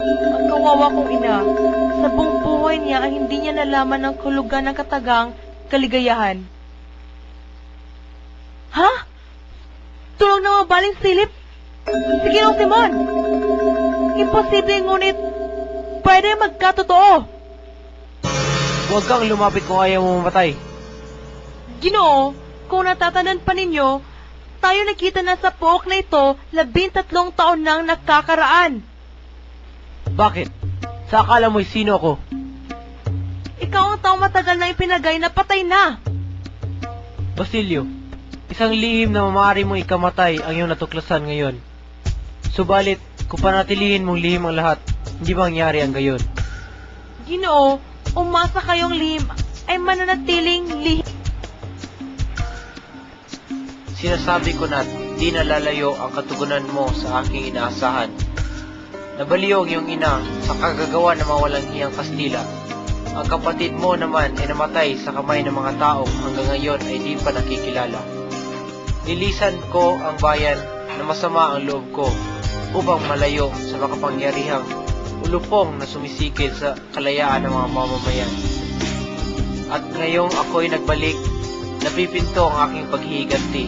Ang kawawa kong ina, sa buong buhay niya ay hindi niya nalaman ang hulugan ng katagang kaligayahan. Ha? Tulong na mabaling silip? Sige nung Simon! Imposible ngunit pwede magkatotoo. Huwag kang lumapit kung ayaw mo mamatay. Ginoo, kung natatanan pa ninyo, tayo nakita na sa pook na ito 13 taon nang nakakaraan. Bakit? Sa akala mo'y sino ako? Ikaw ang taong matagal na ipinagay na patay na. Basilio, isang lihim na maaari mong ikamatay ang iyong natuklasan ngayon. Subalit, kung panatilihin mong lihim ang lahat, hindi mangyari ang gayon. Ginoo, umasa kayong lihim ay mananatiling lihim. Sinasabi ko na di nalalayo ang katugunan mo sa aking inaasahan. Nabaliw ang iyong ina sa kagagawa ng mawalang hiyang Kastila. Ang kapatid mo naman ay namatay sa kamay ng mga taong hanggang ngayon ay di pa nakikilala. Nilisan ko ang bayan na masama ang loob ko upang malayo sa makapangyarihang ulupong na sumisikil sa kalayaan ng mga mamamayan. At ngayong ako'y nagbalik, napipinto ang aking paghihiganti.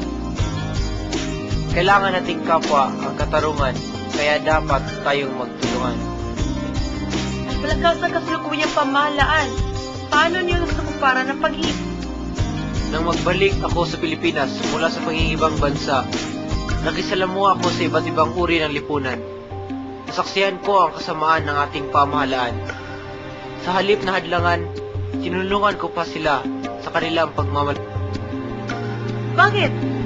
Kailangan nating kapwa ang katarungan, kaya dapat tayong magtulungan. Malakas ang kasalukuyang pamahalaan. Paano niyo nasukumpara ng pag-ibig? Nang magbalik ako sa Pilipinas mula sa pangingibang bansa, nakisalamuha ako sa iba't ibang uri ng lipunan. Nasaksihan ko ang kasamaan ng ating pamahalaan. Sa halip na hadlangan, tinulungan ko pa sila sa kanilang Bakit?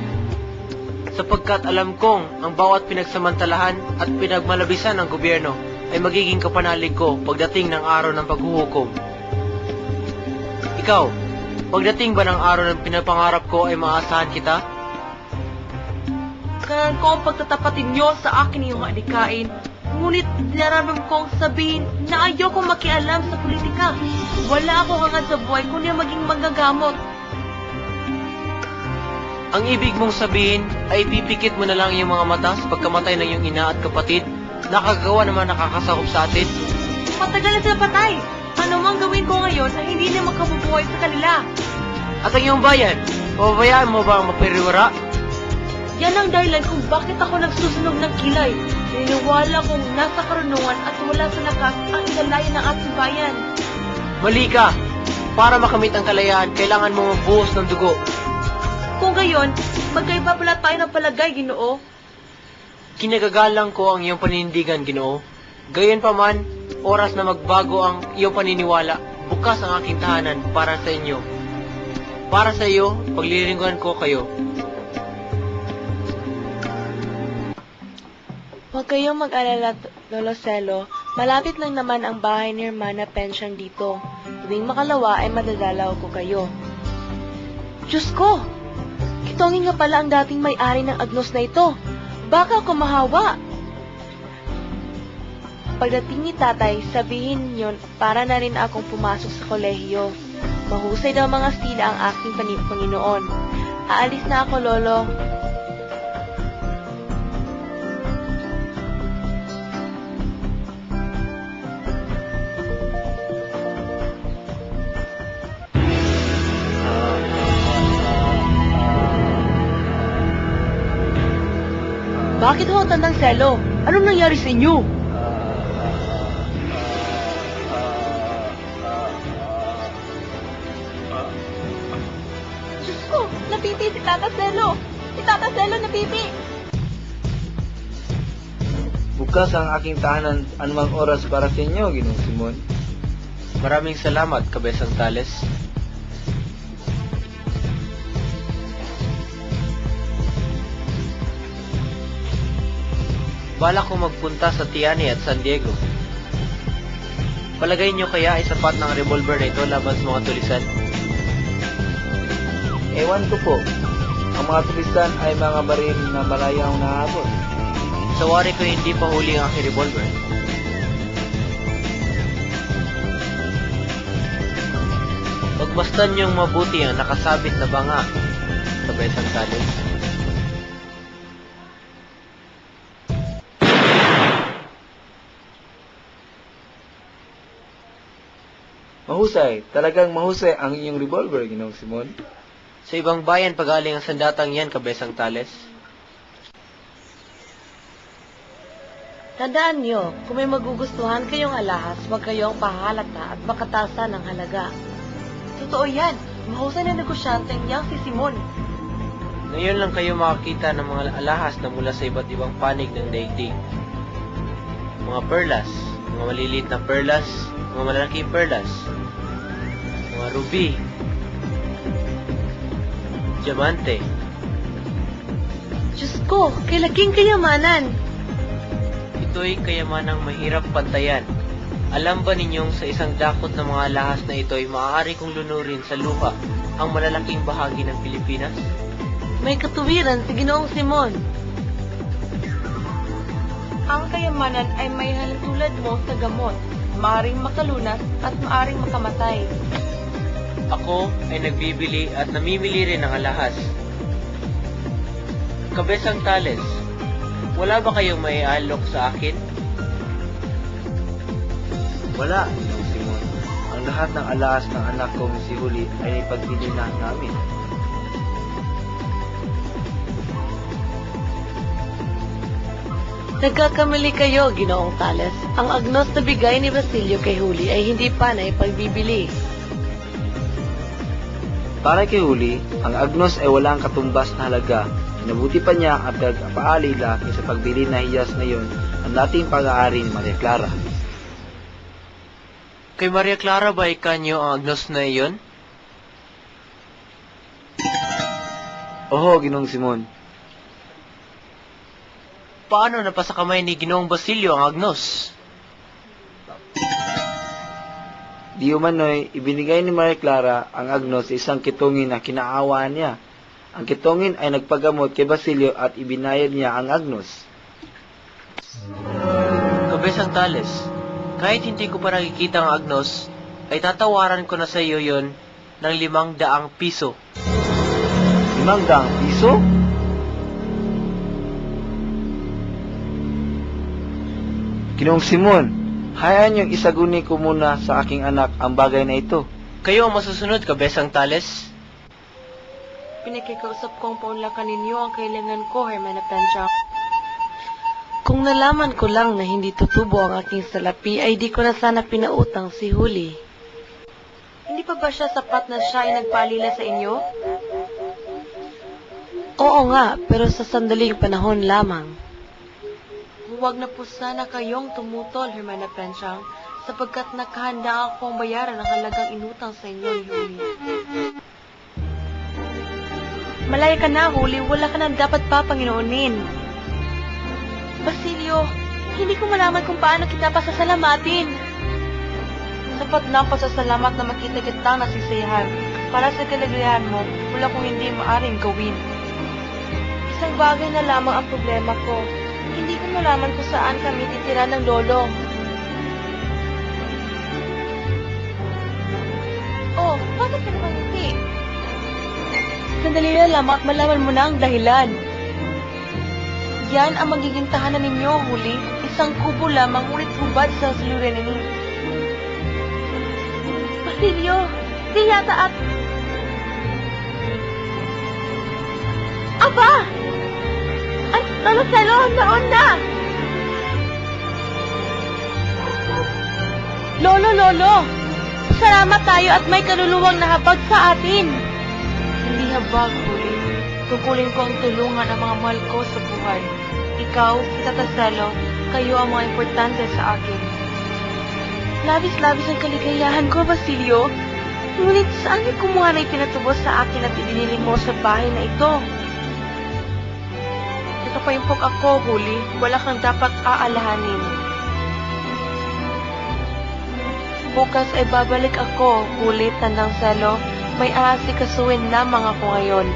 sapagkat alam kong ang bawat pinagsamantalahan at pinagmalabisan ng gobyerno ay magiging kapanalig ko pagdating ng araw ng paghuhukom. Ikaw, pagdating ba ng araw ng pinapangarap ko ay maasahan kita? Kanan ko ang pagtatapatin niyo sa akin iyong adikain, ngunit nararamdam kong sabihin na ayokong makialam sa politika. Wala akong hangad sa buhay kundi maging manggagamot. Ang ibig mong sabihin ay pipikit mo na lang iyong mga mata sa pagkamatay ng iyong ina at kapatid na kagagawa naman nakakasakop sa atin? Matagal na sila patay. Ano mang gawin ko ngayon ay hindi na makabubuhay sa kanila. At ang iyong bayan, pababayaan mo ba ang mapiriwara? Yan ang dahilan kung bakit ako nagsusunog ng kilay. Naniniwala kong nasa karunungan at wala sa lakas ang ilalayan ng ating bayan. Mali ka! Para makamit ang kalayaan, kailangan mo magbuhos ng dugo. Kung gayon, magkaiba pala tayo ng palagay, Ginoo. Kinagagalang ko ang iyong paninindigan, Ginoo. Gayon pa man, oras na magbago ang iyong paniniwala, bukas ang aking tahanan para sa inyo. Para sa iyo, paglilingkuhan ko kayo. Huwag kayong mag-alala, Lolo Celo. Malapit lang naman ang bahay ni Hermana Pension dito. Tuwing makalawa ay madadalaw ko kayo. Diyos ko! Kitongin nga pala ang dating may-ari ng agnos na ito. Baka ako mahawa. Pagdating ni tatay, sabihin niyo para na rin akong pumasok sa kolehiyo. Mahusay daw mga stila ang aking Panginoon. Aalis na ako, Lolo. Bakit ho, Tandang Selo? Anong nangyari sa inyo? Diyos ko, napipi si Tata Selo! Si Tata Selo napipi! Bukas ang aking tahanan anumang oras para sa inyo, Ginoong Simon. Maraming salamat, Kabesang Tales. Balak ko magpunta sa Tiani at San Diego. Palagay niyo kaya ay sapat ng revolver na ito laban sa mga tulisan? Ewan ko po. Ang mga tulisan ay mga baril na malayo ang nahabol. Sa wari ko hindi pa huli ang aking revolver. Pagmasdan niyong mabuti ang nakasabit na banga, Kabesang Tales. Mahusay, talagang mahusay ang iyong revolver, Ginoong Simon. Sa ibang bayan pagaling ang sandatang yan, Kabesang Tales. Tandaan niyo, kung may magugustuhan kayong alahas, huwag kayong pahalata at makatasan ng halaga. Totoo yan. Mahusay na negosyanteng yang si Simon. Ngayon lang kayo makakita ng mga alahas na mula sa iba't ibang panig ng daigdig. Mga perlas, mga maliliit na perlas, mga malalaking perlas, mga ruby, diamante. Diyos ko, kay laking kayamanan. Ito'y kayamanang mahirap pantayan. Alam ba ninyong sa isang dakot ng mga alahas na ito'y maaari kong lunurin sa luha ang malalaking bahagi ng Pilipinas? May katuwiran si Ginoong Simon. Ang kayamanan ay may halintulad mo sa gamot, maaring makalunas at maaring makamatay. Ako ay nagbibili at namimili rin ng alahas. Kabesang Tales, wala ba kayong maialok sa akin? Wala, Ginoong Simon. Ang lahat ng alahas ng anak kong si Huli ay ipagbili na namin. Nagkakamali kayo, Ginoong Tales. Ang agnos na bigay ni Basilio kay Huli ay hindi pa na ipagbibili. Para kay Huli, ang agnos ay walang katumbas na halaga. Inabuti pa niya ang pagpapaalila sa pagbili na hiyas na yon ang dating pag-aari ni Maria Clara. Kay Maria Clara ba ikanyo ang agnos na iyon? Oho, Ginoong Simon. Paano napasa kamay ni Ginoong Basilio ang agnos? Di umano'y ibinigay ni Maria Clara ang agnos sa isang kitungin na kinaawaan niya. Ang kitungin ay nagpagamot kay Basilio at ibinayad niya ang agnos. Kabesang Tales, kahit hindi ko pa nakikita ang agnos, ay tatawaran ko na sa iyo yon ng 500 piso. 500 piso? Ginoong Simon, hayaan niyong isaguni ko muna sa aking anak ang bagay na ito. Kayo ang masusunod, Kabesang Tales. Pinakikausap kong paunlakan ninyo ang kailangan ko, Hermana Penchak. Kung nalaman ko lang na hindi tutubo ang aking salapi, ay di ko na sana pinautang si Huli. Hindi pa ba siya sapat na siya ay nagpaalila sa inyo? Oo nga, pero sa sandaling panahon lamang. Huwag na po sana kayong tumutol, Hermana Penchang, sapagkat nakahanda akong bayaran ang halagang inutang sa inyo, Huli. Malaya ka na, Huli. Wala ka na dapat pa Panginoonin. Basilio, hindi ko malaman kung paano kita pasasalamatin. Sapat na pasasalamat na makita kitang nasisiyahan. Para sa kalagayan mo, wala kong hindi maaring gawin. Isang bagay na lamang ang problema ko. Hindi ko malaman kung saan kami titira ng lolo. Oh, bakit ka naman hindi? Sandali na lamang at malaman mo na ang dahilan. Yan ang magiging tahanan ninyo, Huli. Isang kubo lamang, ngunit hubad sa saluran ninyo. Basilio, di yata at... Aba! Ang talo-talo, noon na! Lolo! Salamat tayo at may kaluluwang nahabag sa atin. Hindi habag, Huli. Kukulin ko ang tulungan ng mga mahal ko sa buhay. Ikaw, si Tata Celo, kayo ang mga importante sa akin. Labis-labis ang kaligayahan ko, Basilio. Ngunit saan niyo kumuha na ipinatubos sa akin at ibinili mo sa bahay na ito? Nakapayimpok ako, Huli. Wala kang dapat aalahanin. Bukas ay babalik ako, Huli, Tandang Celo. May aasikasuhin lamang ako ngayon.